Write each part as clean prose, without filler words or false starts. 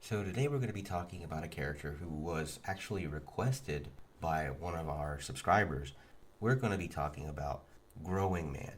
So today we're going to be talking about a character who was actually requested by one of our subscribers. We're going to be talking about Growing Man.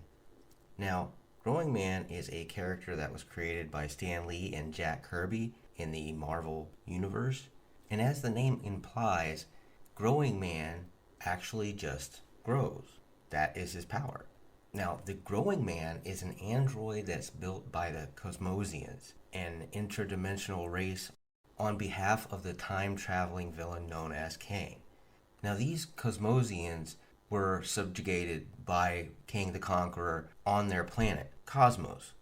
Now, Growing Man is a character that was created by Stan Lee and Jack Kirby in the Marvel Universe. And as the name implies, Growing Man actually just grows. That is his power. Now, the Growing Man is an android that's built by the Cosmosians, an interdimensional race on behalf of the time-traveling villain known as Kang. Now, these Cosmosians were subjugated by Kang the Conqueror on their planet, Cosmos.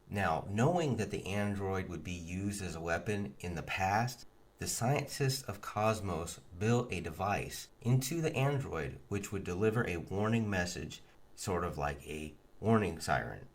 Now, knowing that the android would be used as a weapon in the past, the scientists of Cosmos built a device into the android which would deliver a warning message, sort of like a warning siren.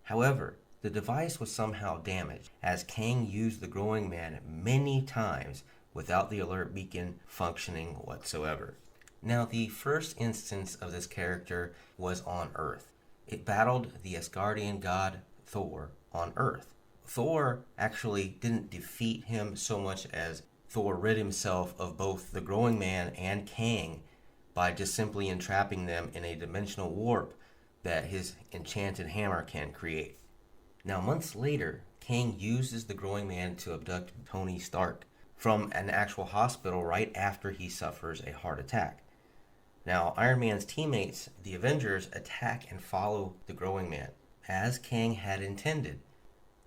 However, the device was somehow damaged, as Kang used the Growing Man many times without the alert beacon functioning whatsoever. Now, the first instance of this character was on Earth. It battled the Asgardian god Thor on Earth. Thor actually didn't defeat him so much as Thor rid himself of both the Growing Man and Kang by just simply entrapping them in a dimensional warp that his enchanted hammer can create. Now, months later, Kang uses the Growing Man to abduct Tony Stark from an actual hospital right after he suffers a heart attack. Now, Iron Man's teammates, the Avengers, attack and follow the Growing Man, as Kang had intended,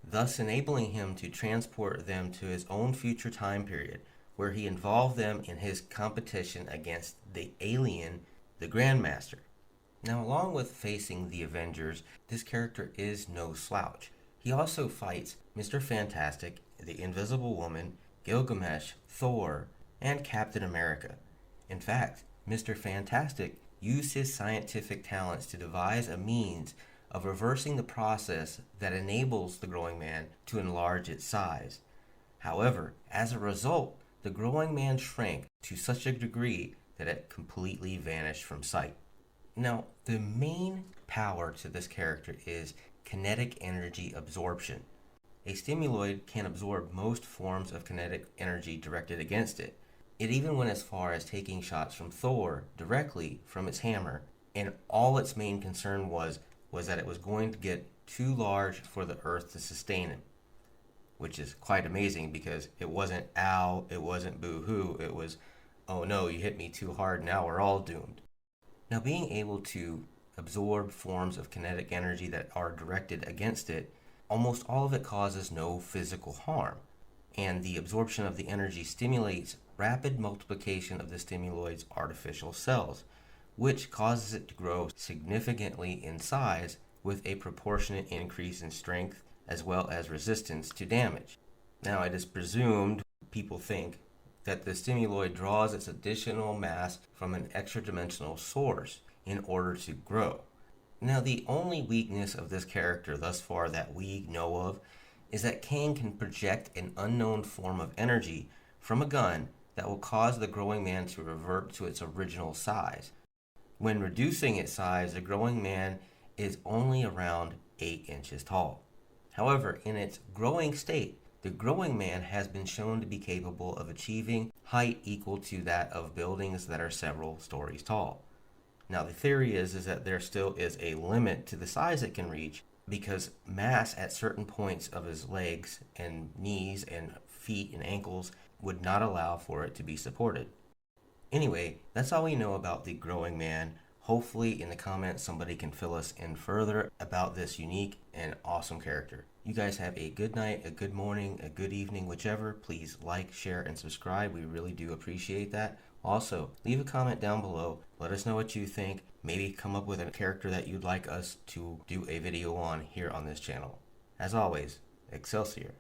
thus enabling him to transport them to his own future time period, where he involved them in his competition against the alien, the Grandmaster. Now, along with facing the Avengers, this character is no slouch. He also fights Mr. Fantastic, the Invisible Woman, Gilgamesh, Thor, and Captain America. In fact, Mr. Fantastic used his scientific talents to devise a means of reversing the process that enables the Growing Man to enlarge its size. However, as a result, the Growing Man shrank to such a degree that it completely vanished from sight. Now, the main power to this character is kinetic energy absorption. A stimuloid can absorb most forms of kinetic energy directed against it. It even went as far as taking shots from Thor directly from its hammer, and all its main concern was that it was going to get too large for the Earth to sustain him, which is quite amazing because it wasn't ow, it wasn't boo-hoo, it was, oh no, you hit me too hard, now we're all doomed. Now, being able to absorb forms of kinetic energy that are directed against it, almost all of it causes no physical harm, and the absorption of the energy stimulates rapid multiplication of the stimuloid's artificial cells, which causes it to grow significantly in size with a proportionate increase in strength as well as resistance to damage. Now, it is presumed, people think, that the stimuloid draws its additional mass from an extra-dimensional source in order to grow. Now, the only weakness of this character thus far that we know of is that Kang can project an unknown form of energy from a gun that will cause the Growing Man to revert to its original size. When reducing its size, the Growing Man is only around 8 inches tall. However, in its growing state, the Growing Man has been shown to be capable of achieving height equal to that of buildings that are several stories tall. Now, the theory is that there still is a limit to the size it can reach because mass at certain points of his legs and knees and feet and ankles would not allow for it to be supported. Anyway, that's all we know about the Growing Man. Hopefully in the comments somebody can fill us in further about this unique and awesome character. You guys have a good night, a good morning, a good evening, whichever. Please like, share, and subscribe. We really do appreciate that. Also, leave a comment down below. Let us know what you think. Maybe come up with a character that you'd like us to do a video on here on this channel. As always, Excelsior.